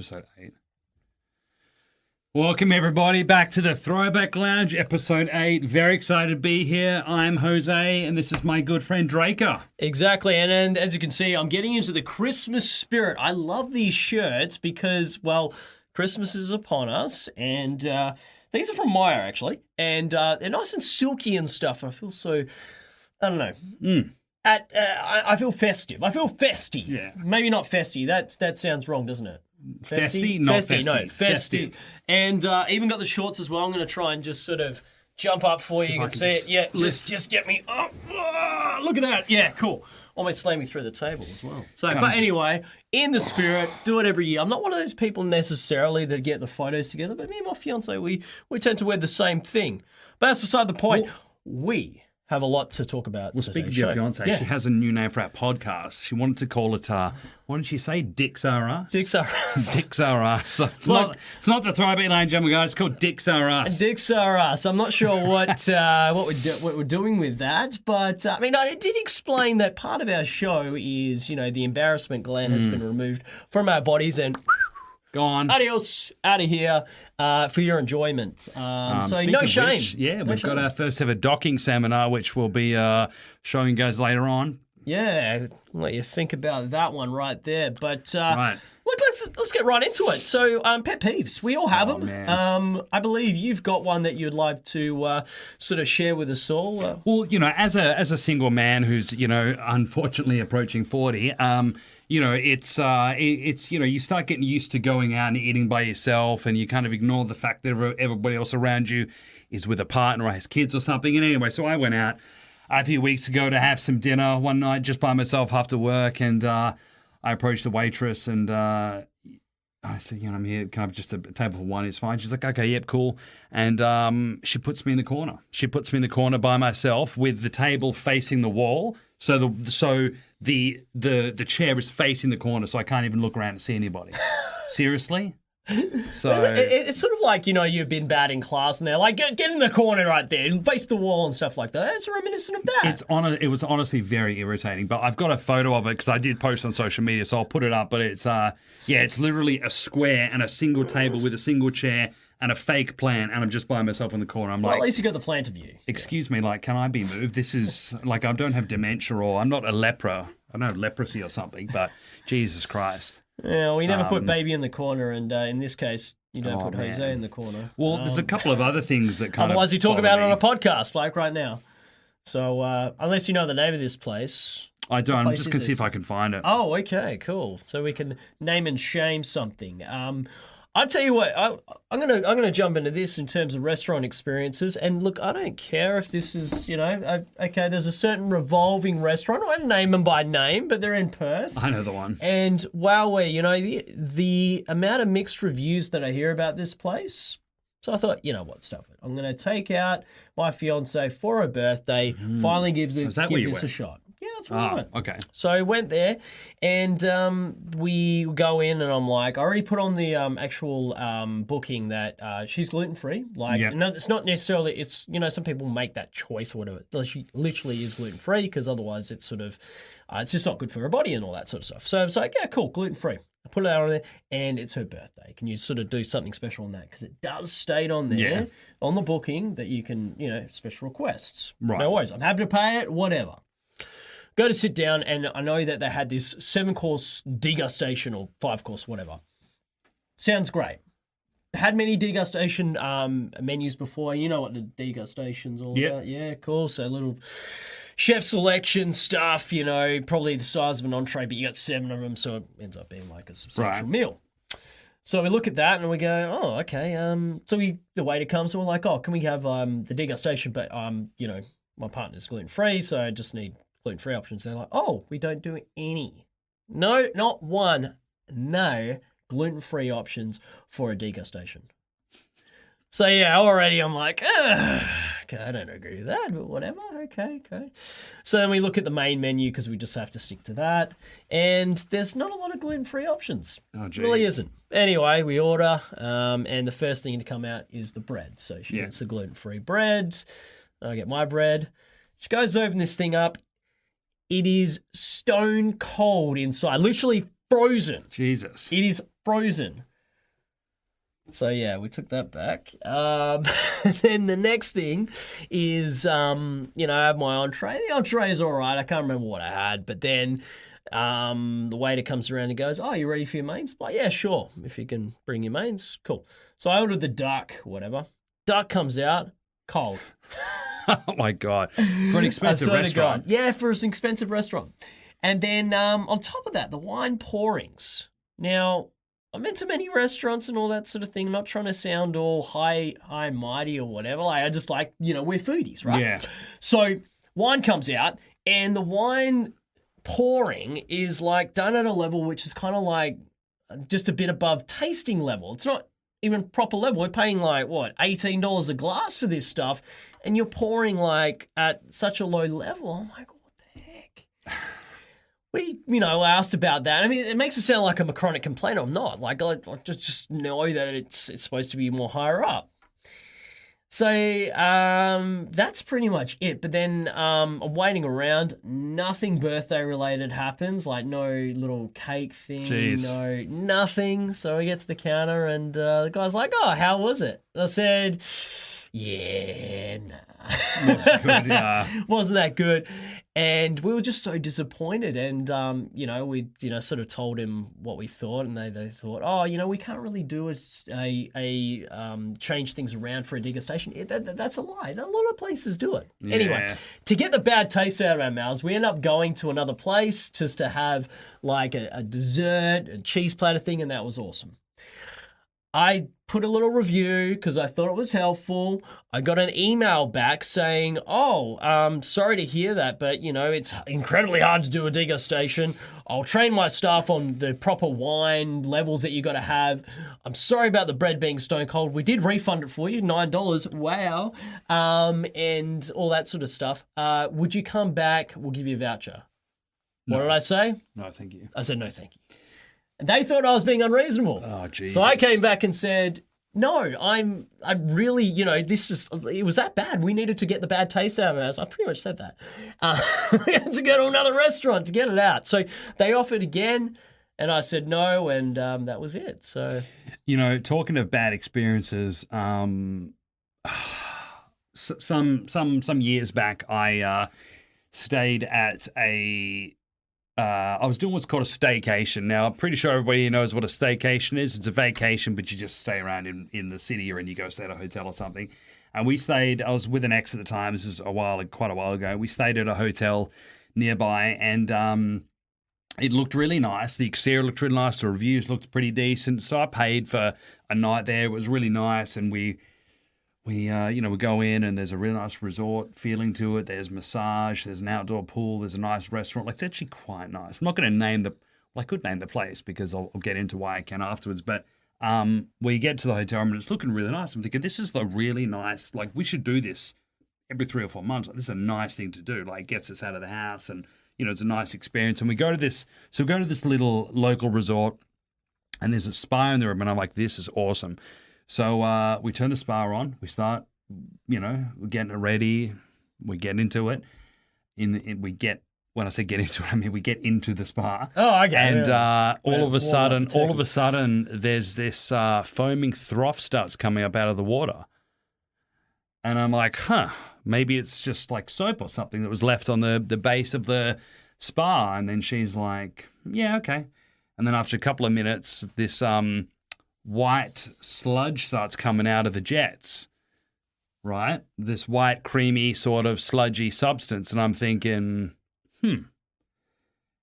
episode 8. Welcome, everybody, back to the Throwback Lounge, episode 8. Very excited to be here. I'm Jose, and this is my good friend Draker. Exactly, and as you can see, I'm getting into the Christmas spirit. I love these shirts because, well, Christmas is upon us, and these are from Maya, actually, and they're nice and silky and stuff. I feel so, I don't know. I feel festive. I feel festy. Yeah. Maybe not festy. That sounds wrong, doesn't it? Festy? Not festy. No, festive. And even got the shorts as well. I'm going to try and just sort of jump up for you. You can see it. Yeah, just get me up. Oh, look at that. Yeah, cool. Almost slam me through the table as well. So, but anyway, in the spirit, do it every year. I'm not one of those people necessarily that get the photos together, but me and my fiance, we tend to wear the same thing. But that's beside the point. We have a lot to talk about. Well, speaking of your fiance, she has a new name for our podcast. She wanted to call it, what did she say? Dicks R Us? Dicks R Us. Dicks R Us. So it's not the Throwback Lounge, guys. It's called Dicks R Us. Dicks R Us. I'm not sure what we're doing with that, but I mean, I did explain that part of our show is, the embarrassment gland has been removed from our bodies and gone. Adios, out of here for your enjoyment. So no shame. Which, we've got our first ever docking seminar, which we'll be showing you guys later on. Yeah, I'll let you think about that one right there. But right. Look, let's get right into it. So, pet peeves, we all have them. Man. I believe you've got one that you'd like to sort of share with us all. Well, as a single man who's unfortunately approaching 40, it's you start getting used to going out and eating by yourself, and you kind of ignore the fact that everybody else around you is with a partner or has kids or something. And anyway, so I went out a few weeks ago to have some dinner one night just by myself after work, and I approached the waitress and I said, I'm here, can I have just a table for one? It's fine. She's like, okay, yep, cool. And she puts me in the corner. She puts me in the corner by myself with the table facing the wall. So the chair is facing the corner, so I can't even look around and see anybody. Seriously? So it's sort of like, you've been bad in class and they're like, get in the corner right there and face the wall and stuff like that. It's reminiscent of that. It was honestly very irritating, but I've got a photo of it because I did post on social media, so I'll put it up. But it's it's literally a square and a single table with a single chair and a fake plant, and I'm just by myself in the corner. I'm at least you got the plant of you. Excuse me, can I be moved? This is I don't have dementia or I'm not a leper. I don't have leprosy or something, but Jesus Christ. Yeah, well, you never put baby in the corner, and in this case, you don't put Jose in the corner. Well, there's a couple of other things that kind otherwise you talk about it on a podcast, like right now. So, unless you know the name of this place. I don't. I'm just going to see if I can find it. Oh, okay, cool. So we can name and shame something. I'll tell you what, I'm gonna jump into this in terms of restaurant experiences. And look, I don't care if this is, okay, there's a certain revolving restaurant. I don't name them by name, but they're in Perth. I know the one. And the amount of mixed reviews that I hear about this place. So I thought, stuff it. I'm going to take out my fiance for her birthday, finally give this a shot. Yeah, that's where I went. Okay. So I went there, and we go in, and I'm like, I already put on the actual booking that she's gluten-free. No, it's not necessarily, it's, some people make that choice or whatever. She literally is gluten-free because otherwise it's sort of, it's just not good for her body and all that sort of stuff. So I was like, yeah, cool, gluten-free. I put it out on there, and it's her birthday. Can you sort of do something special on that? Because it does state on there, on the booking, that you can, special requests. Right. No worries. I'm happy to pay it, whatever. Go to sit down, and I know that they had this 7-course degustation or 5-course, whatever. Sounds great. Had many degustation menus before. You know what the degustation's all about. Yeah, cool. So little chef selection stuff, probably the size of an entree, but you got 7 of them, so it ends up being like a substantial meal. So we look at that and we go, oh, okay. So the waiter comes and we're like, oh, can we have the degustation, but my partner's gluten-free, so I just need gluten-free options. They're like, oh, we don't do any. No, not one. No gluten-free options for a degustation. So yeah, already I'm like, okay, I don't agree with that, but whatever. Okay. So then we look at the main menu because we just have to stick to that, and there's not a lot of gluten-free options. Oh, geez. Really isn't. Anyway, we order, and the first thing to come out is the bread. So she gets the gluten-free bread. I get my bread. She goes to open this thing up. It is stone cold inside, literally frozen. Jesus. It is frozen. So yeah, we took that back. Then the next thing is, I have my entree. The entree is all right. I can't remember what I had, but then the waiter comes around and goes, "Oh, you ready for your mains?" I'm like, yeah, sure. If you can bring your mains, cool. So I ordered the duck, whatever. Duck comes out cold. Oh my God. For an expensive I swear to restaurant. God. Yeah, for an expensive restaurant. And then on top of that, the wine pourings. Now, I'm into many restaurants and all that sort of thing. I'm not trying to sound all high and mighty or whatever. Like, I just like, we're foodies, right? Yeah. So wine comes out, and the wine pouring is like done at a level which is kind of like just a bit above tasting level. It's not even proper level. We're paying like, what, $18 a glass for this stuff, and you're pouring like at such a low level. I'm like, what the heck? We, asked about that. I mean, it makes it sound like I'm a chronic complainer. I'm not. Like, I just know that it's supposed to be more higher up. So that's pretty much it. But then I'm waiting around. Nothing birthday related happens. Like no little cake thing. Jeez. No, nothing. So he gets to the counter and the guy's like, "Oh, how was it?" And I said, "Yeah, nah." Not so good, yeah. Wasn't that good. And we were just so disappointed. And, we, sort of told him what we thought. And they thought, "Oh, we can't really do a change things around for a degustation." That's a lie. A lot of places do it. Yeah. Anyway, to get the bad taste out of our mouths, we end up going to another place just to have like a dessert, a cheese platter thing. And that was awesome. I put a little review because I thought it was helpful. I got an email back saying, sorry to hear that, but, it's incredibly hard to do a degustation. I'll train my staff on the proper wine levels that you got to have. I'm sorry about the bread being stone cold. We did refund it for you, $9. Wow. And all that sort of stuff. Would you come back? We'll give you a voucher. No. What did I say? No, thank you. I said, no, thank you. And they thought I was being unreasonable. Oh, Jesus. So I came back and said, no, I'm really, it was that bad. We needed to get the bad taste out of it. I pretty much said that. We had to go to another restaurant to get it out. So they offered again, and I said no, and that was it. So, talking of bad experiences, some years back, I stayed at I was doing what's called a staycation. Now, I'm pretty sure everybody knows what a staycation is. It's a vacation, but you just stay around in the city, or and you go stay at a hotel or something. And we stayed, I was with an ex at the time. This is quite a while ago. We stayed at a hotel nearby, and it looked really nice. The exterior looked really nice. The reviews looked pretty decent. So I paid for a night there. It was really nice, and we go in, and there's a really nice resort feeling to it. There's massage, there's an outdoor pool, there's a nice restaurant. Like, it's actually quite nice. I'm not going to I could name the place because I'll get into why I can afterwards. But we get to the hotel room and it's looking really nice. I'm thinking, this is the really nice, like, we should do this every 3 or 4 months. Like, this is a nice thing to do. Like, gets us out of the house, and, it's a nice experience. And we go to this little local resort, and there's a spa in the room, and I'm like, this is awesome. So we turn the spa on. We start, we're getting it ready. We get into it. When I say get into it, I mean we get into the spa. Oh, okay. And all of a sudden, turkey. there's this foaming froth starts coming up out of the water. And I'm like, maybe it's just like soap or something that was left on the base of the spa. And then she's like, yeah, okay. And then after a couple of minutes, this white sludge starts coming out of the jets, right? This white, creamy, sort of sludgy substance. And I'm thinking,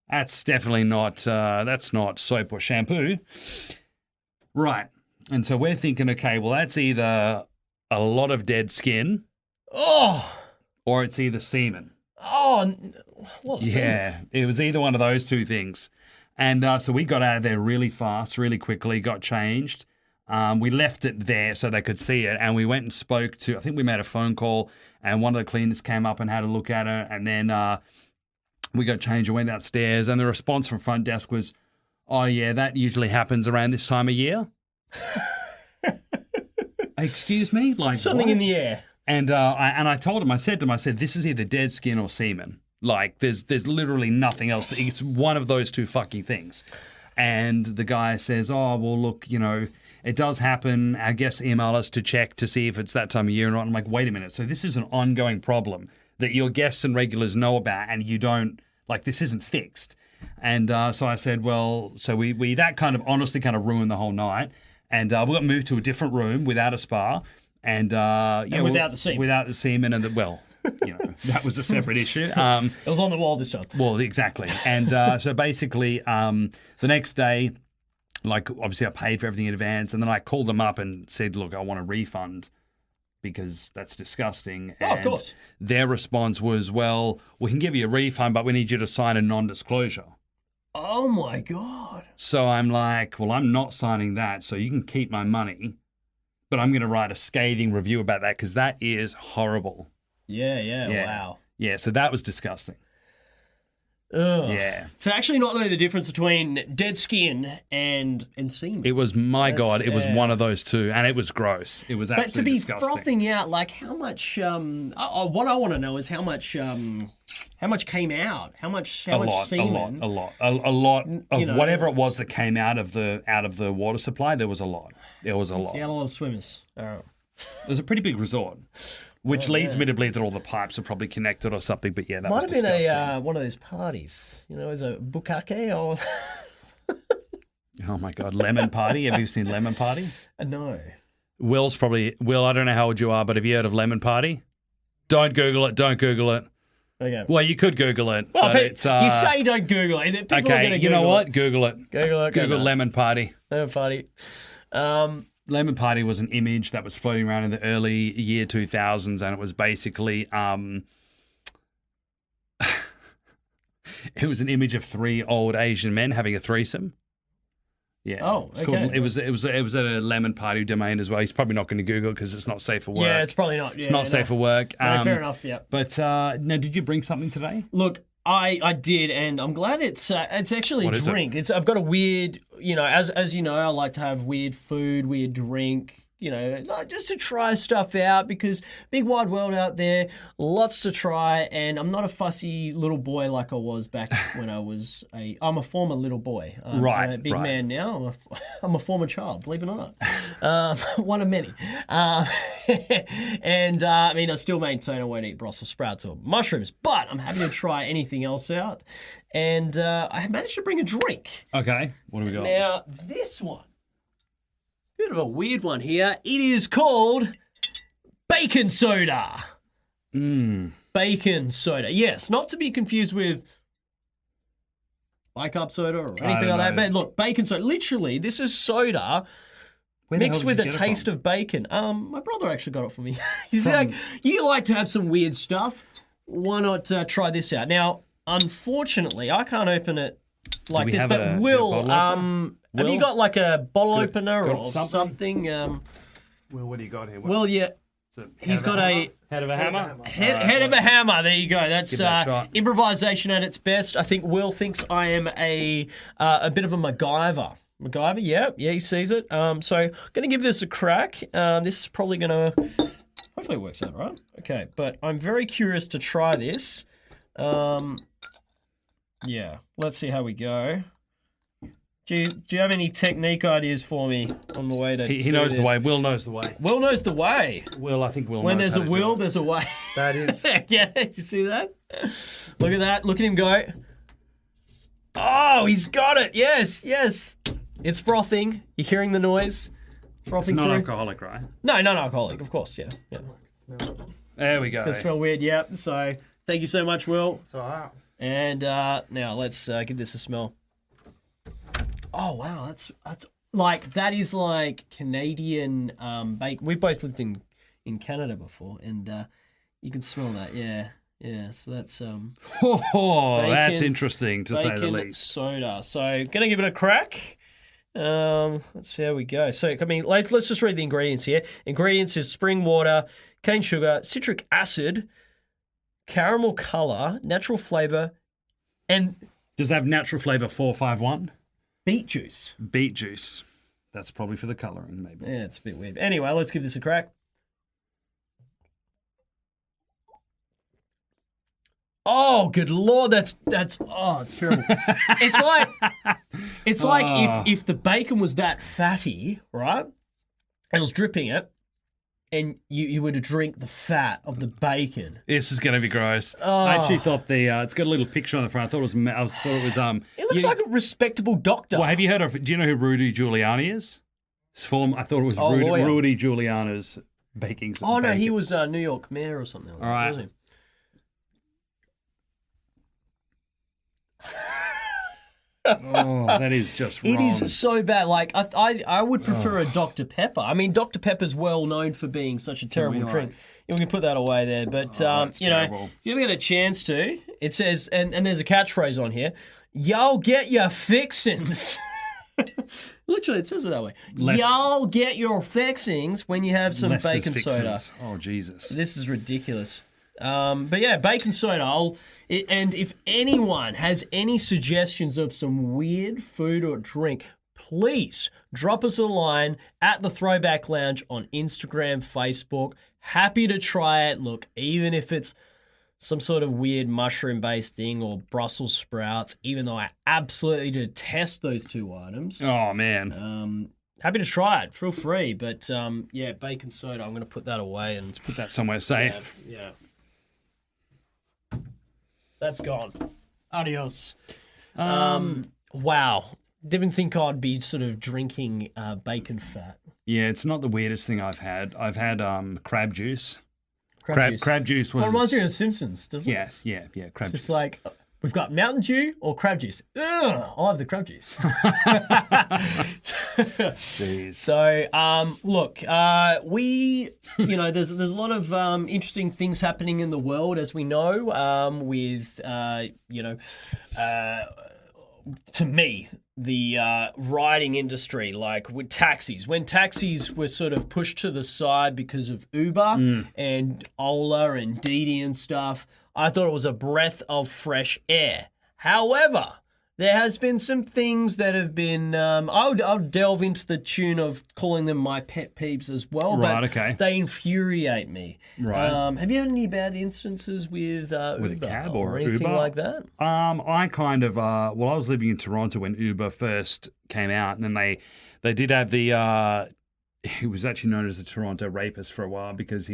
that's definitely that's not soap or shampoo. Right. And so we're thinking, okay, well, that's either a lot of dead skin or it's either semen. Oh, what a semen. Yeah, it was either one of those two things. And so we got out of there really fast, really quickly, got changed. We left it there so they could see it. And we went and spoke to, I think we made a phone call, and one of the cleaners came up and had a look at it. And then we got changed and went downstairs. And the response from front desk was, oh, yeah, that usually happens around this time of year. Excuse me? Like something what? in the air. And I told him, I said, this is either dead skin or semen. Like, there's literally nothing else. It's one of those two fucking things. And the guy says, oh, well, look, it does happen. Our guests email us to check to see if it's that time of year or not. I'm like, wait a minute. So this is an ongoing problem that your guests and regulars know about, and you don't, like, this isn't fixed. And so I said, well, so we that kind of honestly kind of ruined the whole night. And we got moved to a different room without a spa. And without the semen. Without the semen and that was a separate issue. It was on the wall this time. Well, exactly. And so basically, the next day, like, obviously I paid for everything in advance, and then I called them up and said, look, I want a refund because that's disgusting. Oh, of course. Their response was, well, we can give you a refund, but we need you to sign a non-disclosure. Oh, my God. So I'm like, well, I'm not signing that, so you can keep my money, but I'm going to write a scathing review about that because that is horrible. Yeah, wow. Yeah, so that was disgusting. Ugh. Yeah. To actually not know the difference between dead skin and semen. It was, God, it was one of those two, and it was gross. It was absolutely But to be disgusting. frothing out, like, how much? What I want to know is how much came out? How much semen? A lot of You know, whatever it was that came out of the water supply. There was a lot. There was a lot. See, a lot of swimmers. It was a pretty big resort, which leads me to believe that all the pipes are probably connected or something. But yeah, that Might was have been disgusting. one of those parties. You know, as a bukkake or Oh my God, Lemon Party. Have you seen Lemon Party? no. Will, I don't know how old you are, but have you heard of Lemon Party? Don't Google it. Don't Google it. Okay. Well, you could Google it. Well, but it's, you say don't Google it. People are okay, going to you know Google what? it. Google it. Google it. Google Lemon Party. Lemon party. Lemon Party was an image that was floating around in the early year 2000s, and it was basically it was an image of three old Asian men having a threesome. Yeah. Oh, it's called, okay. it was at a Lemon Party domain as well. He's probably not going to Google because it's not safe for work. Yeah, it's probably not. It's not safe for work. No, fair enough. Yeah. But now, did you bring something today? Look, I did, and I'm glad it's actually What a is it? drink. I've got a weird, as you know, I like to have weird food, weird drink. Like just to try stuff out because big wide world out there, lots to try, and I'm not a fussy little boy like I was back when I'm a former little boy. I'm a big man now. I'm a former child, believe it or not. One of many. And I still maintain I won't eat Brussels sprouts or mushrooms, but I'm happy to try anything else out. And I managed to bring a drink. Okay. What do we got? Now, this one. Bit of a weird one here. It is called bacon soda. Bacon soda. Yes, not to be confused with bicarb soda or anything like that. But look, bacon soda. Literally, this is soda mixed with a taste of bacon. My brother actually got it for me. He's like, you like to have some weird stuff. Why not try this out? Now, unfortunately, I can't open it like this, but Will, have you got like a bottle opener or something? Well, what do you got here? Well, yeah. He's got a head of a hammer. head of a hammer. There you go. That's that a shot. improvisation at its best. I think Will thinks I am a bit of a MacGyver. MacGyver, yeah, he sees it. So I'm going to give this a crack. This is probably going to, hopefully it works out right. Okay, but I'm very curious to try this. Yeah, let's see how we go. Do you have any technique ideas for me on the way to He knows the way. Will knows the way. Will knows the way. Will, I think Will When knows there's how a to do will, it. there's a way. That is. Yeah, you see that? Look at that. Look at him go. Oh, he's got it. Yes. It's frothing. You're hearing the noise. Frothing Not through. alcoholic, right? No, non-alcoholic, of course, yeah. There we go. It smells weird, yep. So thank you so much, Will. It's all right. And now let's give this a smell. Oh wow, that's that is like Canadian bacon. We both lived in Canada before, and you can smell that. Yeah. So that's that's bacon- interesting to say the bacon least. soda. So gonna give it a crack. Let's see how we go. So let's just read the ingredients here. Ingredients is spring water, cane sugar, citric acid, caramel color, natural flavor, and Does it have natural flavor 451? beet juice. Beet juice. That's probably for the colouring, maybe. Yeah, it's a bit weird. Anyway, let's give this a crack. Oh, good lord, that's it's terrible. It's like It's like if the bacon was that fatty, right? It was dripping it, and you were to drink the fat of the bacon. This is going to be gross. I actually thought it's got a little picture on the front. I thought it was. It looks like a respectable doctor. Well, have you heard of? Do you know who Rudy Giuliani is? I thought it was Rudy Giuliani's baking. Oh no, he was New York mayor or something. Like All right. That, wasn't he? Oh, that is just wrong. It is so bad. Like I would prefer a Dr Pepper. I mean, Dr Pepper's well known for being such a terrible drink. Yeah, we can put that away there. But that's you know, terrible. if you ever get a chance to, it says, and there's a catchphrase on here: "Y'all get your fixins." Literally, it says it that way. Y'all get your fixings when you have some Lester's bacon soda. fixins. Oh Jesus! This is ridiculous. But yeah, bacon soda. And if anyone has any suggestions of some weird food or drink, please drop us a line at the Throwback Lounge on Instagram, Facebook. Happy to try it. Look, even if it's some sort of weird mushroom-based thing or Brussels sprouts, even though I absolutely detest those two items. Oh man! Happy to try it. Feel free. But yeah, bacon soda. I'm going to put that away and Put that somewhere safe. yeah. That's gone. Adios. Wow. Didn't think I'd be sort of drinking bacon fat. Yeah, it's not the weirdest thing I've had. I've had crab juice. Juice. Crab juice was. Well, it reminds me of The Simpsons, doesn't it? Yes, yeah, crab It's juice. like, we've got Mountain Dew or crab juice. Ugh, I'll have the crab juice. Jeez. So, look, there's a lot of interesting things happening in the world, as we know, with, to me, the riding industry, like with taxis. When taxis were sort of pushed to the side because of Uber and Ola and Didi and stuff, I thought it was a breath of fresh air. However, there has been some things that have been. I'll delve into the tune of calling them my pet peeves as well. Right, but okay. They infuriate me. Right. Have you had any bad instances with Uber a cab or anything Uber? like that? I kind of I was living in Toronto when Uber first came out, and then they did have the he was actually known as the Toronto Rapist for a while because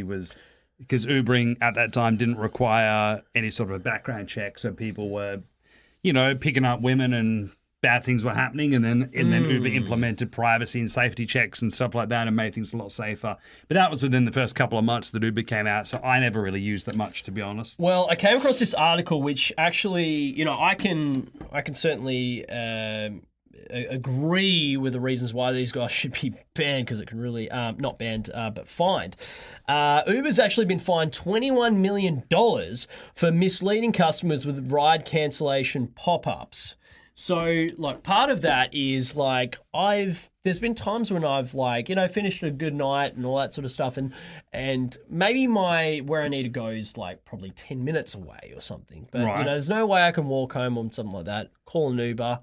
Ubering at that time didn't require any sort of a background check, so people were, picking up women and bad things were happening, and then Uber implemented privacy and safety checks and stuff like that and made things a lot safer. But that was within the first couple of months that Uber came out, so I never really used it much, to be honest. Well, I came across this article which actually, I can certainly agree with the reasons why these guys should be banned, because it can really, not banned, but fined. Uber's actually been fined $21 million for misleading customers with ride cancellation pop-ups. So, like, part of that is, like, there's been times when I've, like, finished a good night and all that sort of stuff, and maybe where I need to go is, like, probably 10 minutes away or something. But, Right. there's no way I can walk home or something like that. Call an Uber,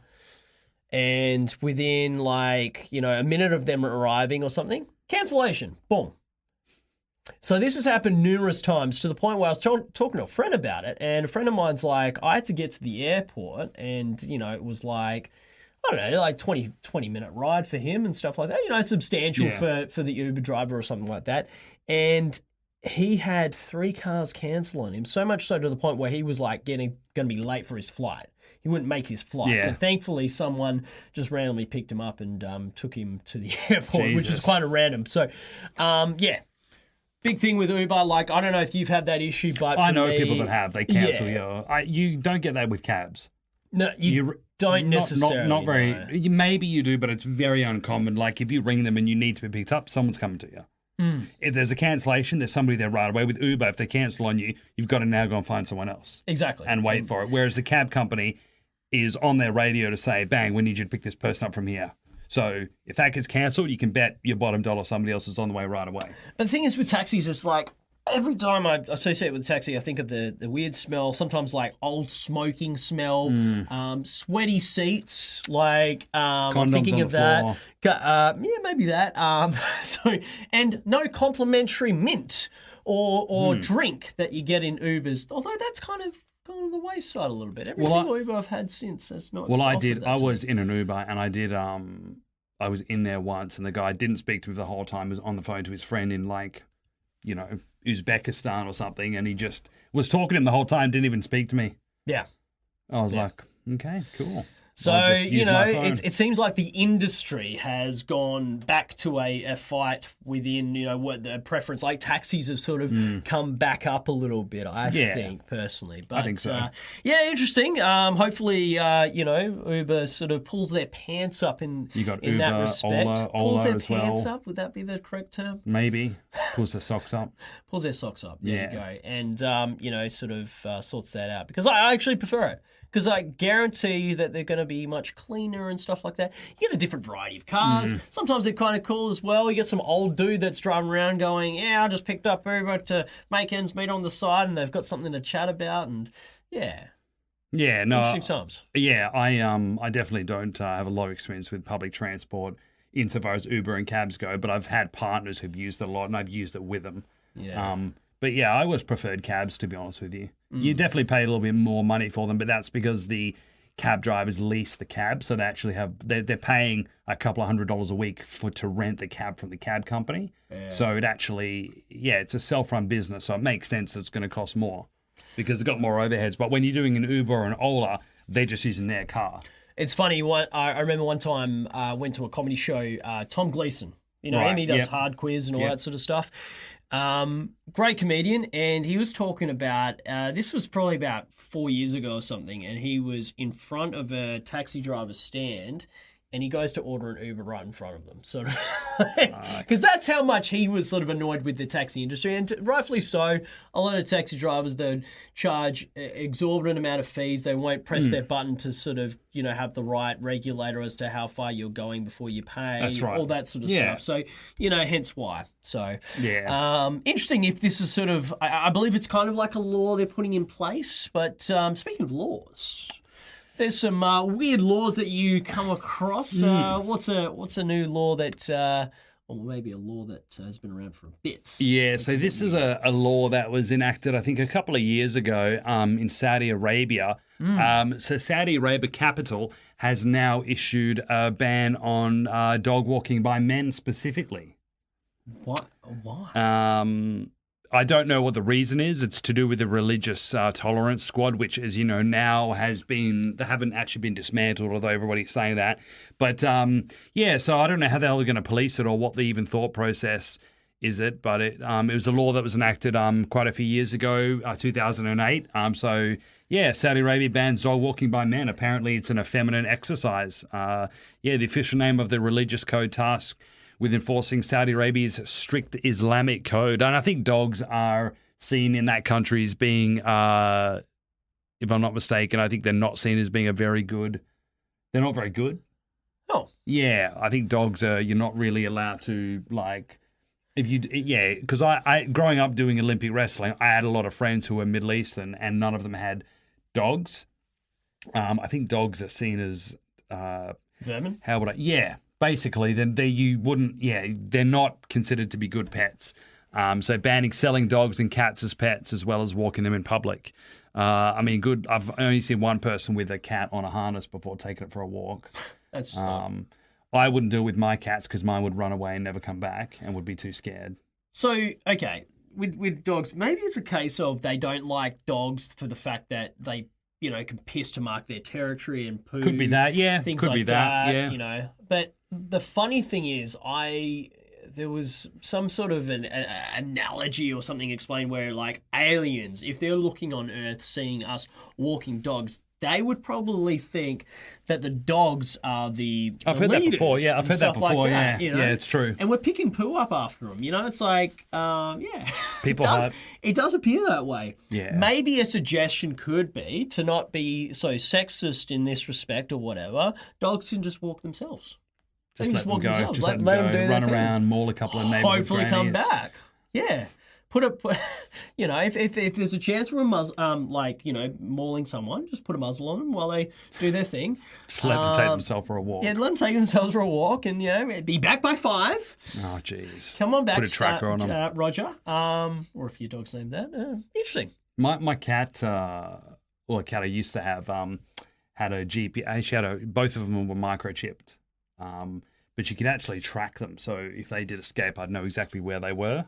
and within, like, a minute of them arriving or something, cancellation, boom. So this has happened numerous times, to the point where I was talking to a friend about it, and a friend of mine's like, I had to get to the airport, and, it was like, I don't know, like 20-minute ride for him and stuff like that, substantial for the Uber driver or something like that. And he had 3 cars cancel on him, so much so to the point where he was like going to be late for his flight. He wouldn't make his flight. Yeah. So thankfully someone just randomly picked him up and took him to the airport, which is Jesus. quite a random. So, yeah. Big thing with Uber, like, I don't know if you've had that issue, but I for know me, people that have. They cancel Yeah. you don't get that with cabs. No, you don't necessarily. Not very. no. Maybe you do, but it's very uncommon. Like if you ring them and you need to be picked up, someone's coming to you. If there's a cancellation, there's somebody there right away. With Uber, if they cancel on you, you've got to now go and find someone else Exactly. and wait for it. Whereas the cab company is on their radio to say, bang, we need you to pick this person up from here. So if that gets cancelled, you can bet your bottom dollar somebody else is on the way right away. But the thing is with taxis, it's like, every time I associate with taxi, I think of the weird smell, sometimes like old smoking smell, sweaty seats, like I'm Condoms thinking on of the that. floor. Yeah, maybe that. And no complimentary mint or drink that you get in Ubers, although that's kind of gone to the wayside a little bit. Every Well, single Uber I've had since has not. Well, I offered did. that I to me. was in an Uber, and I did. I was in there once, and the guy didn't speak to me the whole time. He was on the phone to his friend in like, Uzbekistan or something, and he just was talking to him the whole time. Didn't even speak to me. Yeah. I was like, okay, cool. So, I'll just use my phone. it seems like the industry has gone back to a fight within, what the preference, like taxis have sort of come back up a little bit, I think, personally. But, I think so. Yeah, interesting. Hopefully, Uber sort of pulls their pants up in that Uber, respect. Ola Pulls their as well. pants up, would that be the correct term? Maybe pulls the socks up. Pulls their socks up, there you go. And, sort of sorts that out. Because I actually prefer it. Because I guarantee you that they're going to be much cleaner and stuff like that. You get a different variety of cars. Sometimes they're kind of cool as well. You get some old dude that's driving around going, I just picked up Uber to make ends meet on the side, and they've got something to chat about. And yeah, No. interesting times. Yeah, I definitely don't have a lot of experience with public transport insofar as Uber and cabs go, but I've had partners who've used it a lot, and I've used it with them. Yeah. But yeah, I always preferred cabs, to be honest with you. You definitely pay a little bit more money for them, but that's because the cab drivers lease the cab, so they actually they're paying a couple of $100 a week to rent the cab from the cab company. Yeah. So it actually, it's a self-run business, so it makes sense that it's going to cost more because they've got more overheads. But when you're doing an Uber or an Ola, they're just using their car. It's funny. I remember one time I went to a comedy show. Tom Gleason, him. He does Hard Quiz and all that sort of stuff. Great comedian, and he was talking about this was probably about 4 years ago or something, and he was in front of a taxi driver's stand, and he goes to order an Uber right in front of them, sort of, because that's how much he was sort of annoyed with the taxi industry, and rightfully so. A lot of taxi drivers, they'd charge exorbitant amount of fees. They won't press their button to sort of have the right regulator as to how far you're going before you pay. That's right. All that sort of stuff. So hence why. So Yeah. interesting if this is sort of, I believe it's kind of like a law they're putting in place. But speaking of laws, there's some weird laws that you come across. What's a new law that, or maybe a law that has been around for a bit? Yeah, so this is a law that was enacted, I think, a couple of years ago in Saudi Arabia. So Saudi Arabia capital has now issued a ban on dog walking by men specifically. What? Why? I don't know what the reason is. It's to do with the religious tolerance squad, which, as you know, now they haven't actually been dismantled, although everybody's saying that. But so I don't know how the hell they're going to police it or what the even thought process is it. But it was a law that was enacted quite a few years ago, 2008. Saudi Arabia bans dog walking by men. Apparently, it's an effeminate exercise. The official name of the religious code task with enforcing Saudi Arabia's strict Islamic code. And I think dogs are seen in that country as being, if I'm not mistaken, I think they're not seen as being they're not very good. Oh. Yeah, I think dogs you're not really allowed to, because I growing up doing Olympic wrestling, I had a lot of friends who were Middle Eastern and none of them had dogs. I think dogs are seen as... vermin? How would I... Yeah. Basically, then they're not considered to be good pets. So banning selling dogs and cats as pets as well as walking them in public. Good. I've only seen one person with a cat on a harness before taking it for a walk. That's just odd. I wouldn't do it with my cats because mine would run away and never come back and would be too scared. So, okay, with dogs, maybe it's a case of they don't like dogs for the fact that they can piss to mark their territory and poo. Could be that, yeah. Things Could like be that, yeah. But the funny thing is, there was some sort of an analogy or something explained where, like, aliens, if they're looking on Earth, seeing us walking dogs, they would probably think that the dogs are the I've heard that before. Yeah, I've heard that before. Like that, yeah, it's true. And we're picking poo up after them. It's like, People it does appear that way. Yeah. Maybe a suggestion could be to not be so sexist in this respect or whatever. Dogs can just walk themselves. They can just walk themselves. Let them do their run thing. around, maul a couple of neighborhood Hopefully come grannies. back. Yeah. If there's a chance for mauling someone, just put a muzzle on them while they do their thing. Just let them take themselves for a walk. Yeah, let them take themselves for a walk and, be back by 5. Oh, jeez. Come on back. Put a tracker on them. Roger. Or if your dog's named that. Interesting. My cat, or a cat I used to have, had a GPS. Both of them were microchipped, but you could actually track them. So if they did escape, I'd know exactly where they were,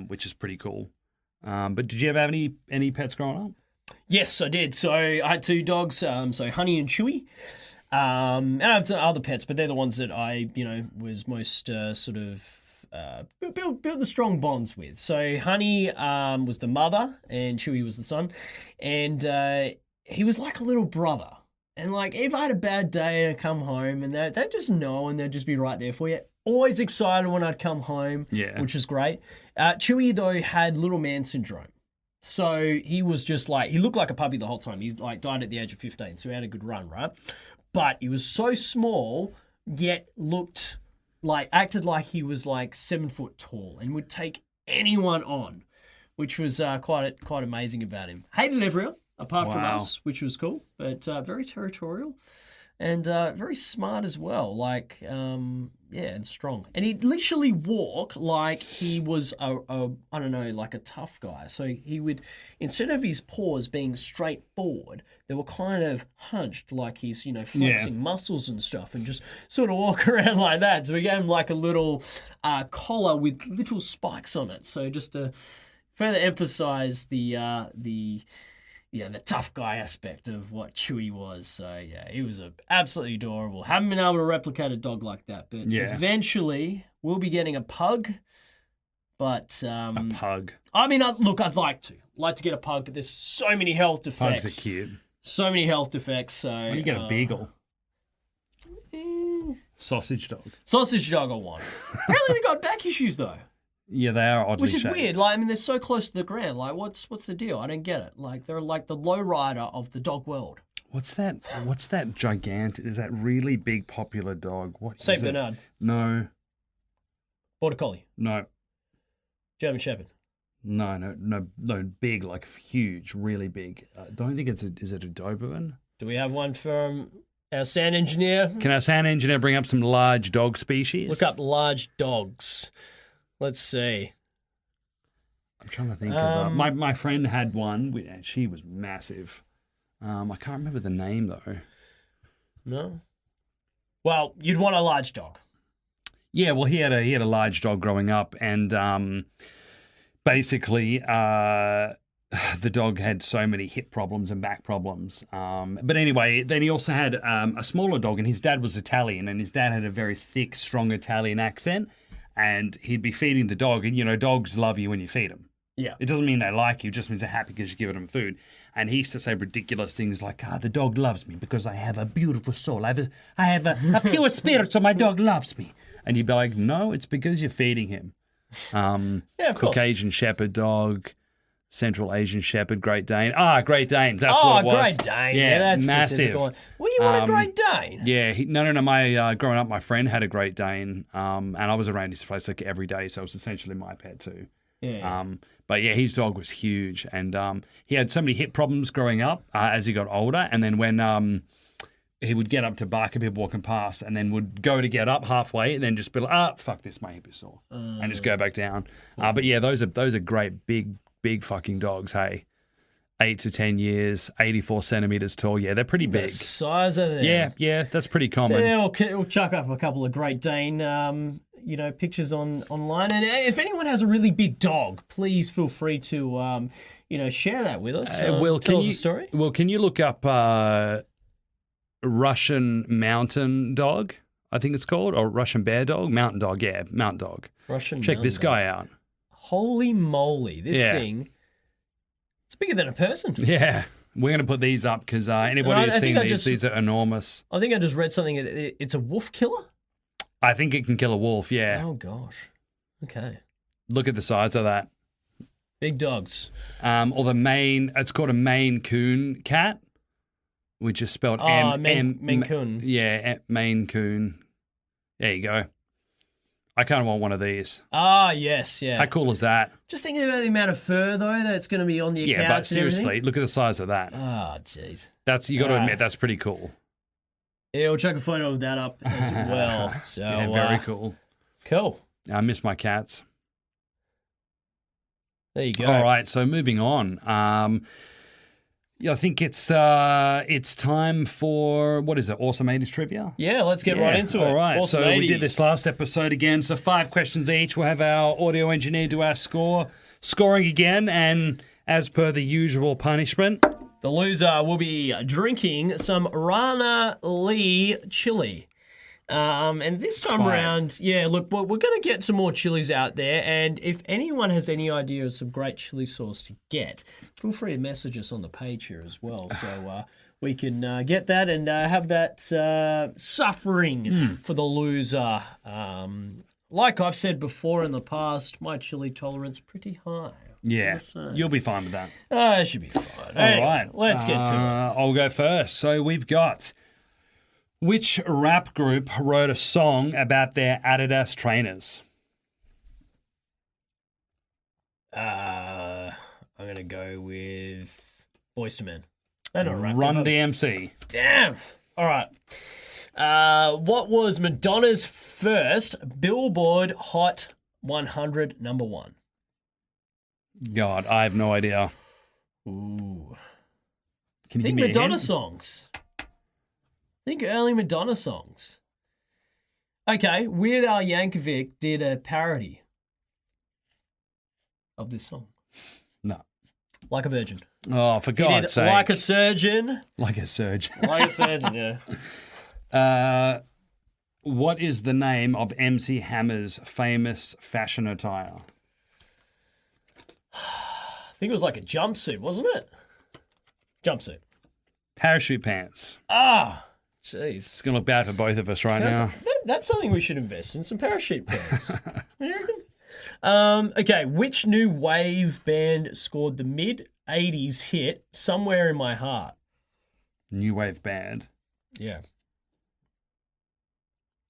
which is pretty cool. But did you ever have any pets growing up? Yes, I did. So I had two dogs, so Honey and Chewy. And I have other pets, but they're the ones that I, was most sort of build the strong bonds with. So Honey was the mother, and Chewy was the son, and he was like a little brother. And like if I had a bad day and I come home, and they'd just know, and they'd just be right there for you. Always excited when I'd come home, which was great. Chewy though had little man syndrome. So he was just like, he looked like a puppy the whole time. He like died at the age of 15, so he had a good run, right? But he was so small, yet acted like he was like 7 foot tall and would take anyone on, which was quite amazing about him. Hated everyone apart from us, which was cool, but very territorial and very smart as well. Like, and strong. And he'd literally walk like he was like a tough guy. So he would, instead of his paws being straight forward, they were kind of hunched like he's, flexing muscles and stuff, and just sort of walk around like that. So we gave him like a little collar with little spikes on it. So just to further emphasize the tough guy aspect of what Chewy was. So, he was absolutely adorable. Haven't been able to replicate a dog like that, but eventually we'll be getting a pug. But a pug. I mean, I'd like to get a pug, but there's so many health defects. Pugs are cute. So many health defects. So when you get a beagle. Sausage dog. Sausage dog I want. Apparently they got back issues though. Yeah, they are oddly Which is shaped. weird. Like, I mean, they're so close to the ground. Like, what's the deal? I don't get it. Like, they're like the low rider of the dog world. What's that gigantic? Is that really big popular dog? What Saint is Bernard. It? No. Border Collie. No. German Shepherd. No. Big, like huge, really big. Don't think is it a Doberman? Do we have one from our sound engineer? Can our sound engineer bring up some large dog species? Look up large dogs. Let's see. I'm trying to think of my friend had one. She was massive. I can't remember the name though. No. Well, you'd want a large dog. Yeah, well, he had a large dog growing up, and basically the dog had so many hip problems and back problems. But anyway, then he also had a smaller dog, and his dad was Italian, and his dad had a very thick, strong Italian accent. And he'd be feeding the dog, and dogs love you when you feed them. Yeah. It doesn't mean they like you, it just means they're happy because you're giving them food. And he used to say ridiculous things like, the dog loves me because I have a beautiful soul. I have a pure spirit, so my dog loves me. And you'd be like, no, it's because you're feeding him. Of course. Caucasian Shepherd dog, Central Asian Shepherd, Great Dane. Great Dane, that's what it was. Great Dane. Yeah, that's massive. The typical one. Well, you want a Great Dane? Yeah, no. My growing up, my friend had a Great Dane, and I was around his place like every day, so it was essentially my pet too. Yeah. But yeah, his dog was huge, and he had so many hip problems growing up as he got older, and then when he would get up to bark at people walking past, and then would go to get up halfway, and then just be like, fuck this, my hip is sore, and just go back down. But yeah, those are great big fucking dogs. Hey. 8 to 10 years, 84 centimeters tall. Yeah, they're pretty big. The size of them. Yeah, that's pretty common. Yeah, we'll chuck up a couple of Great Dane, pictures online. And if anyone has a really big dog, please feel free to, share that with us. Will, tell us a story. Well, can you look up Russian mountain dog? I think it's called, or Russian bear dog, mountain dog. Yeah, mountain dog. Check this guy out. Holy moly! This thing. It's bigger than a person. Yeah. We're going to put these up because anybody who's seen these are enormous. I think I just read something. It's a wolf killer? I think it can kill a wolf, yeah. Oh, gosh. Okay. Look at the size of that. Big dogs. Or it's called a Maine Coon cat, which is spelled Maine Coon. Yeah, Maine Coon. There you go. I kind of want one of these. Yes, yeah. How cool is that? Just thinking about the amount of fur, though, that's going to be on your couch. Yeah, but seriously, look at the size of that. Jeez. You got to admit, that's pretty cool. Yeah, we'll chuck a photo of that up as well. So, yeah, very cool. Cool. I miss my cats. There you go. All right, so moving on. Yeah, I think it's time for, what is it, Awesome 80s Trivia? Yeah, let's get right into it. All right, Awesome so we 80s. did this last episode again. So 5 questions each. We'll have our audio engineer do our scoring again, and as per the usual punishment. The loser will be drinking some Rana Lee chili. And this time Inspired. around, yeah, look, we're going to get some more chilies out there. And if anyone has any idea of some great chili sauce to get, feel free to message us on the page here as well. So we can get that and have that suffering for the loser. Like I've said before in the past, my chili tolerance pretty high. Yeah, you'll be fine with that. It should be fine. All Anyway, right. let's get to it. I'll go first. So we've got, which rap group wrote a song about their Adidas trainers? I'm going to go with Boyz II Men. They're not rap. Run DMC. Damn. All right. What was Madonna's first Billboard Hot 100 number one? God, I have no idea. Ooh. Can you Think give me a Madonna hint? songs. Think early Madonna songs. Okay, Weird Al Yankovic did a parody of this song. No. Like a Virgin. Oh, for He did God's sake. Like a Surgeon. Like a surge. Like a Surgeon, yeah. What is the name of MC Hammer's famous fashion attire? I think it was like a jumpsuit, wasn't it? Jumpsuit. Parachute pants. Ah, jeez. It's going to look bad for both of us right now. That's something we should invest in, some parachute pants. You reckon? Okay, which new wave band scored the mid-'80s hit Somewhere in My Heart? New wave band. Yeah.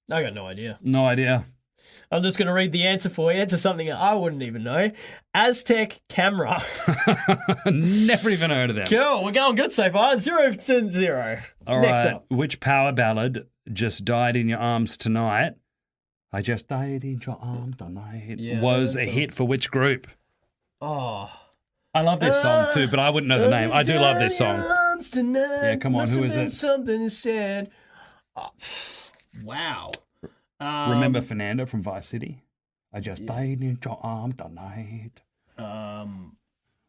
I got no idea. No idea. I'm just going to read the answer for you to something I wouldn't even know. Aztec Camera. Never even heard of them. Cool, we're going good so far. 0-0. All Next right. up. Which power ballad, Just Died in Your Arms Tonight, I Just Died in Your Arms Tonight, Yeah, was a that's hit for which group? Oh. I love this song too, but I wouldn't know the name. I do love this song. Yeah, come on, who is it? Something is said. Oh, wow. Remember Fernando from Vice City? I just died in your arms tonight. I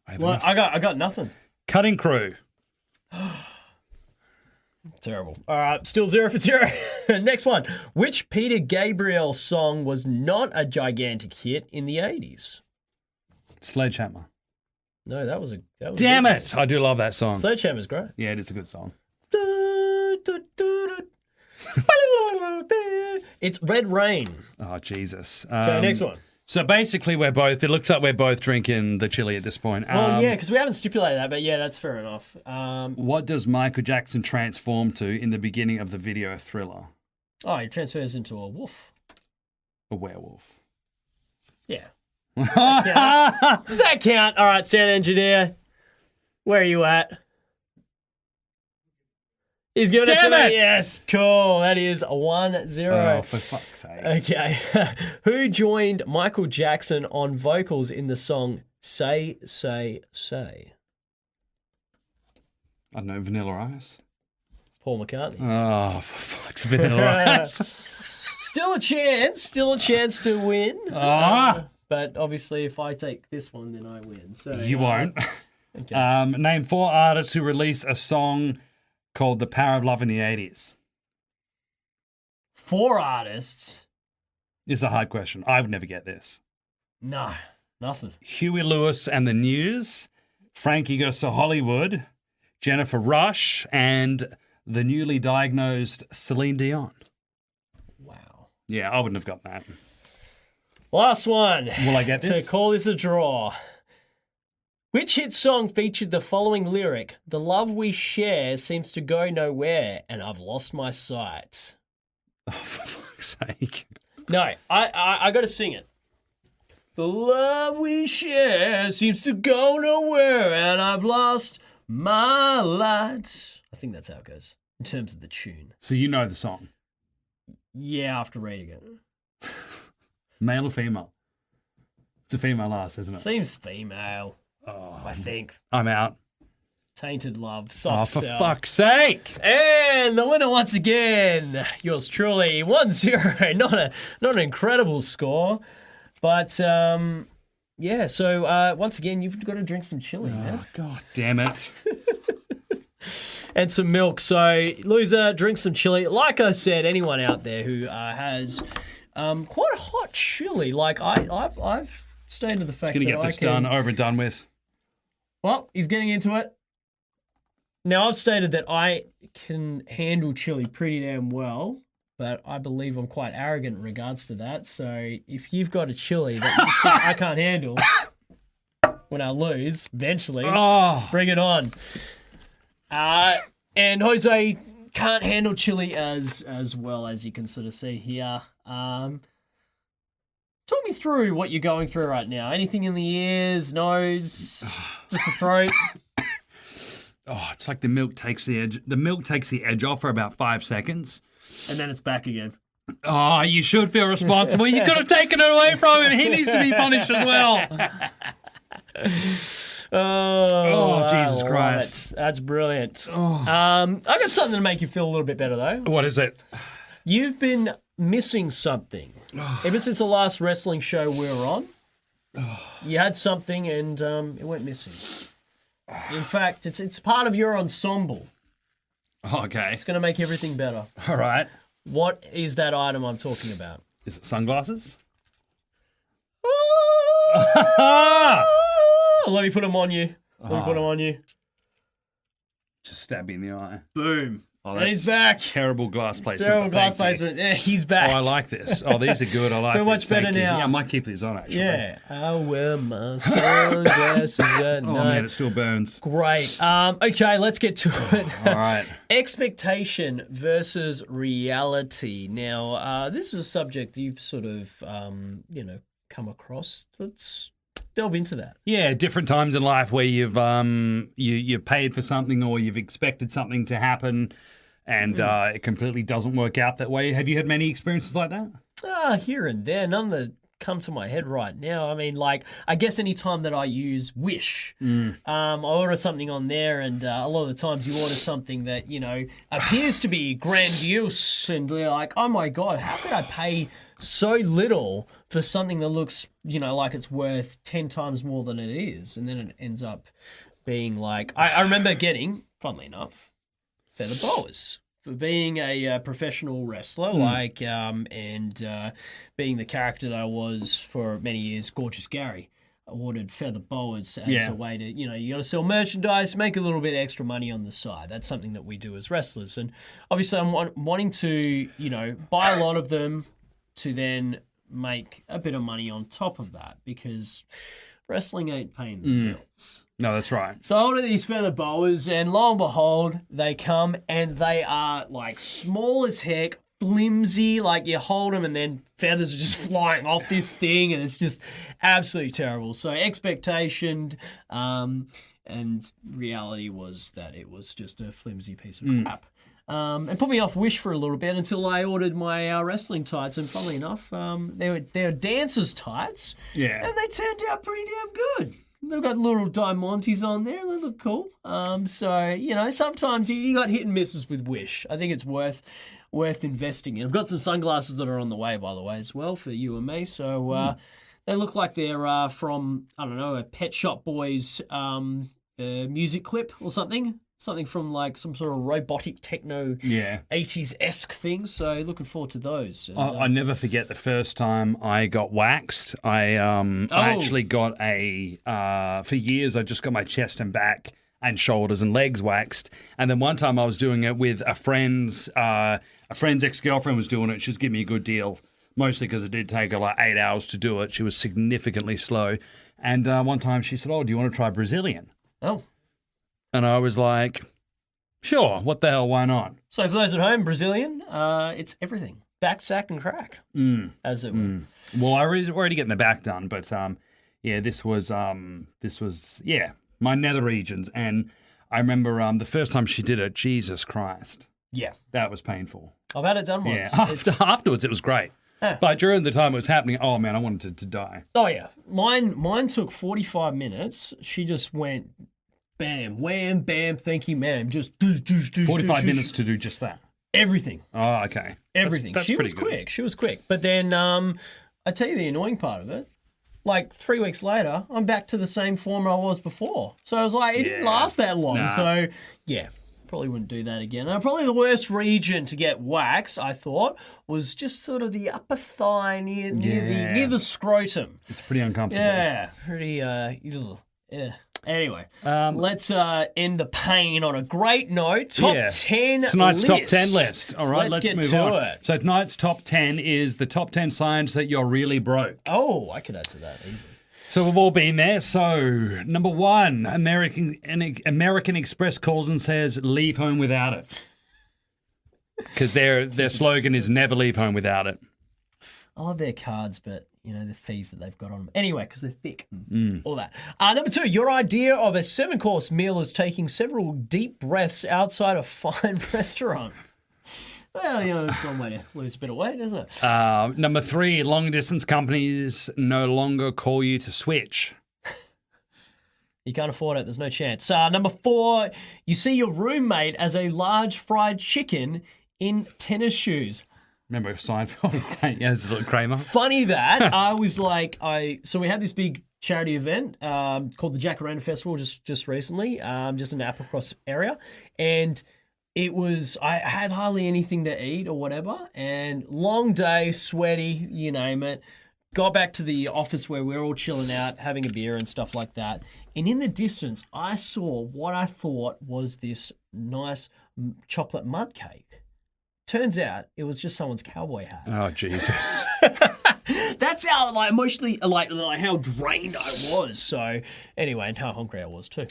have Well, enough. I got nothing. Cutting Crew. Terrible. All right, still 0-0. Next one. Which Peter Gabriel song was not a gigantic hit in the 80s? Sledgehammer. No, that was a Damn good it! I do love that song. Sledgehammer's great. Yeah, it is a good song. It's Red Rain. Oh, Jesus. Okay, next one. So basically, it looks like we're both drinking the chili at this point. Well, yeah, because we haven't stipulated that, but yeah, that's fair enough. What does Michael Jackson transform to in the beginning of the video Thriller? Oh, he transfers into a wolf. A werewolf. Yeah. Does that count? All right, sound engineer. Where are you at? He's giving it to Damn me. it! Yes, cool. That is 1-0. Oh, for fuck's sake. Okay. Who joined Michael Jackson on vocals in the song Say, Say, Say? I don't know, Vanilla Ice? Paul McCartney. Oh, for fuck's Vanilla Ice. Still a chance to win. But obviously, if I take this one, then I win. So You won't. Okay. Name 4 artists who released a song called The Power of Love in the 80s. 4 artists. This is a hard question. I would never get this. No, nothing. Huey Lewis and the News, Frankie Goes to Hollywood, Jennifer Rush, and the newly diagnosed Celine Dion. Wow. Yeah, I wouldn't have got that. Last one. Will I get To this? call this a draw. Which hit song featured the following lyric? The love we share seems to go nowhere, and I've lost my sight. Oh, for fuck's sake. No, I got to sing it. The love we share seems to go nowhere, and I've lost my light. I think that's how it goes in terms of the tune. So you know the song. Yeah, after reading it. Male or female? It's a female artist, isn't it? Seems female, Oh, I think. I'm out. Tainted Love, Oh, soft for sell. fuck's sake! And the winner once again, yours truly, 1-0. Not an incredible score, but yeah. So once again, you've got to drink some chili, man, Oh, God damn it. and some milk. So loser, drink some chili. Like I said, anyone out there who has quite a hot chili, like I've stated the fact Gonna that get this I can, done, over and done with. Well, he's getting into it. Now, I've stated that I can handle chili pretty damn well, but I believe I'm quite arrogant in regards to that. So if you've got a chili that you think I can't handle when I lose, eventually, Oh, bring it on. And Jose can't handle chili as well, as you can sort of see here. Talk me through what you're going through right now. Anything in the ears, nose, just the throat? oh, it's like the milk takes the edge. The milk takes the edge off for about 5 seconds. And then it's back again. Oh, you should feel responsible. You could have taken it away from him. He needs to be punished as well. Oh, Jesus I love Christ. it. That's brilliant. I got something to make you feel a little bit better, though. What is it? You've been missing something. Ever since the last wrestling show we were on, you had something and it went missing. In fact, it's part of your ensemble. Okay. It's going to make everything better. All right. What is that item I'm talking about? Is it sunglasses? Let me put them on you. Just stab me in the eye. Boom. Oh, And he's back. Terrible glass placement. Terrible but glass thank you. placement. Yeah, he's back. Oh, I like this. Oh, these are good. I like Feel this. much better Thank you. now. Yeah, I might keep these on, actually. Yeah. I wear my sunglasses at Oh, night. man, it still burns. Great. Okay, let's get to it. All right. Expectation versus reality. Now, this is a subject you've sort of, come across. Let's delve into that. Yeah, different times in life where you've you've paid for something or you've expected something to happen and it completely doesn't work out that way. Have you had many experiences like that? Here and there, none that come to my head right now. I mean, like, I guess any time that I use Wish, I order something on there, and a lot of the times you order something that, appears to be grandiose, and you're like, oh my God, how could I pay so little for something that looks, like it's worth 10 times more than it is? And then it ends up being like, I remember getting, funnily enough, feather boas for being a professional wrestler, and being the character that I was for many years, Gorgeous Gary. Awarded feather boas as a way to, you got to sell merchandise, make a little bit extra money on the side. That's something that we do as wrestlers. And obviously I'm wanting to, buy a lot of them to then make a bit of money on top of that, because wrestling ain't paying the bills. No, that's right. So I order these feather boas, and lo and behold, they come, and they are like small as heck, flimsy, like you hold them and then feathers are just flying off this thing, and it's just absolutely terrible. So expectation and reality was that it was just a flimsy piece of crap. And put me off Wish for a little bit until I ordered my wrestling tights, and funnily enough, they were dancers tights, Yeah. and they turned out pretty damn good. They've got little diamantes on there. They look cool. So, sometimes you got hit and misses with Wish. I think it's worth investing in. I've got some sunglasses that are on the way, by the way, as well, for you and me. So they look like they're from, I don't know, a Pet Shop Boys music clip or something. Something from like some sort of robotic techno 80s-esque thing. So looking forward to those. And, I never forget the first time I got waxed. I actually got for years I just got my chest and back and shoulders and legs waxed. And then one time I was doing it with a friend's ex-girlfriend was doing it. She was giving me a good deal, mostly because it did take her like 8 hours to do it. She was significantly slow. And one time she said, "Oh, do you want to try Brazilian?" Oh. And I was like, sure, what the hell, why not? So for those at home, Brazilian, it's everything. Back, sack, and crack, as it were. Well, I was already getting the back done, but this was my nether regions. And I remember the first time she did it, Jesus Christ. Yeah. That was painful. I've had it done once. Yeah, afterwards it was great. But during the time it was happening, oh man, I wanted to die. Oh, yeah. Mine took 45 minutes. She just went bam, wham, bam, thank you, ma'am. Just doosh, doosh, doosh, 45 doosh, minutes doosh. to do just that. Everything. Oh, okay. Everything. That's She pretty was good. quick. She was quick. But then I tell you the annoying part of it. Like 3 weeks later, I'm back to the same form I was before. So I was like, it didn't Yeah. last that long. Nah. So yeah, probably wouldn't do that again. Probably the worst region to get wax, I thought, was just sort of the upper thigh near Yeah. the scrotum. It's pretty uncomfortable. Yeah, pretty. Yeah. Anyway, Um, let's end the pain on a great note. Top Yeah. 10 Tonight's top list. 10 list. All right, let's get move to on. it. So tonight's top 10 is the top 10 signs that you're really broke. Oh, I could add to that easily. So we've all been there. So number one, American Express calls and says, "Leave home without it," because their slogan is "Never leave home without it." I love their cards, but you know the fees that they've got on them. Anyway, because they're thick, all that. Number two, your idea of a 7-course meal is taking several deep breaths outside a fine restaurant. Well, you know, it's one way to lose a bit of weight, isn't it? Number three, long distance companies no longer call you to switch. You can't afford it. There's no chance. Number four, you see your roommate as a large fried chicken in tennis shoes. Remember Seinfeld? Yeah, it's a little Kramer. Funny that I was like, so we had this big charity event called the Jacaranda Festival just recently, just in the Applecross area, and it was I had hardly anything to eat or whatever, and long day, sweaty, you name it. Got back to the office where we're all chilling out, having a beer and stuff like that, and in the distance, I saw what I thought was this nice chocolate mud cake. Turns out it was just someone's cowboy hat. Oh, Jesus. That's how like emotionally like how drained I was. So anyway, and how hungry I was too.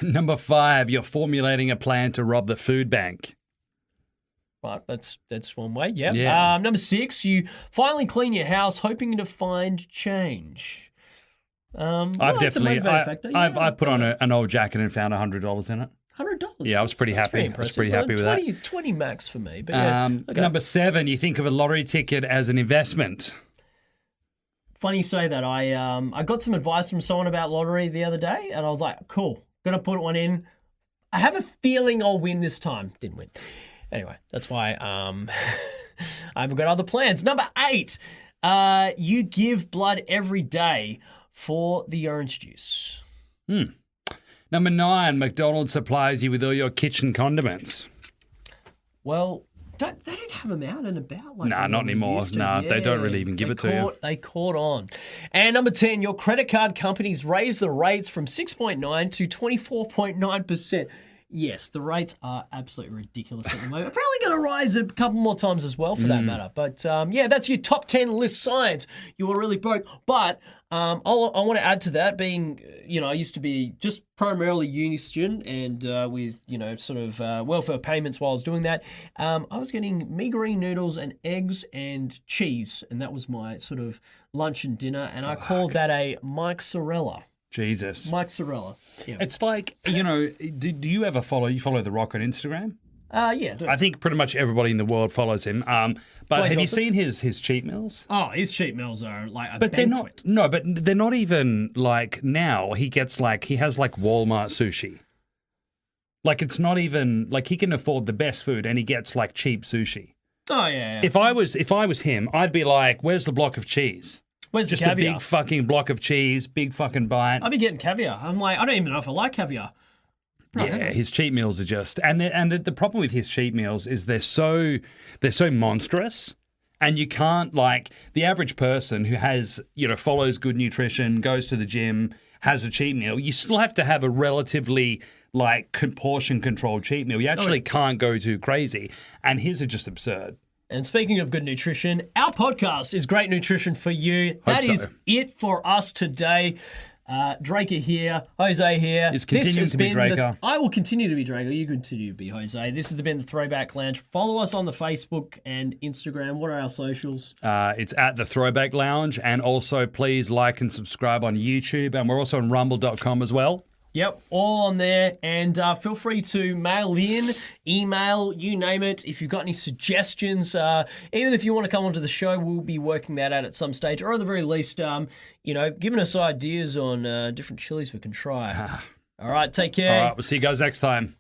Number five, you're formulating a plan to rob the food bank. Right, that's one way. Yep. Yeah. Number six, you finally clean your house, hoping to find change. I've definitely, I've put on an old jacket and found $100 in it. $100. Yeah, I was pretty happy. I was pretty happy with that. 20 max for me. But yeah, okay. Number seven, you think of a lottery ticket as an investment. Funny you say that. I got some advice from someone about lottery the other day, and I was like, cool, gonna put one in. I have a feeling I'll win this time. Didn't win. Anyway, that's why I've got other plans. Number eight, you give blood every day for the orange juice. Number nine, McDonald's supplies you with all your kitchen condiments. Well, they don't have them out and about like Nah, they not normally anymore. used to. Nah, they don't Yeah, really even give it to you. They caught on. And number 10, your credit card companies raise the rates from 6.9 to 24.9%. Yes, the rates are absolutely ridiculous at the moment. Probably going to rise a couple more times as well for that matter. But yeah, that's your top 10 list science. You were really broke. But I want to add to that being, I used to be just primarily uni student and with, sort of welfare payments while I was doing that. I was getting mee green noodles and eggs and cheese. And that was my sort of lunch and dinner. And I called that a Mike Sorella. Jesus. Mike Sorella. Yeah. It's like, do you ever follow The Rock on Instagram? Yeah, I do. I think pretty much everybody in the world follows him. But Dwayne have you Johnson? seen his cheat meals? Oh, his cheat meals are like a But they're banquet. not. No, but they're not even like now. He has Walmart sushi. Like it's not even like he can afford the best food and he gets like cheap sushi. Oh, yeah. If I was him, I'd be like, "Where's the block of cheese? Where's Just the a caviar? big fucking block of cheese, big fucking bite." I'd be getting caviar. I'm like, I don't even know if I like caviar. Yeah, his cheat meals are just, and the problem with his cheat meals is they're so monstrous, and you can't like the average person who has follows good nutrition, goes to the gym, has a cheat meal. You still have to have a relatively like portion controlled cheat meal. You actually can't go too crazy, and his are just absurd. And speaking of good nutrition, our podcast is great nutrition for you. That so. is it for us today. Draker here, Jose here. He's continuing to be Draker. I will continue to be Draker. You continue to be Jose. This has been the Throwback Lounge. Follow us on the Facebook and Instagram. What are our socials? It's at the Throwback Lounge, and also please like and subscribe on YouTube, and we're also on rumble.com as well. Yep, all on there. And feel free to mail in, email, you name it. If you've got any suggestions, even if you want to come onto the show, we'll be working that out at some stage. Or at the very least, giving us ideas on different chilies we can try. All right, take care. All right, we'll see you guys next time.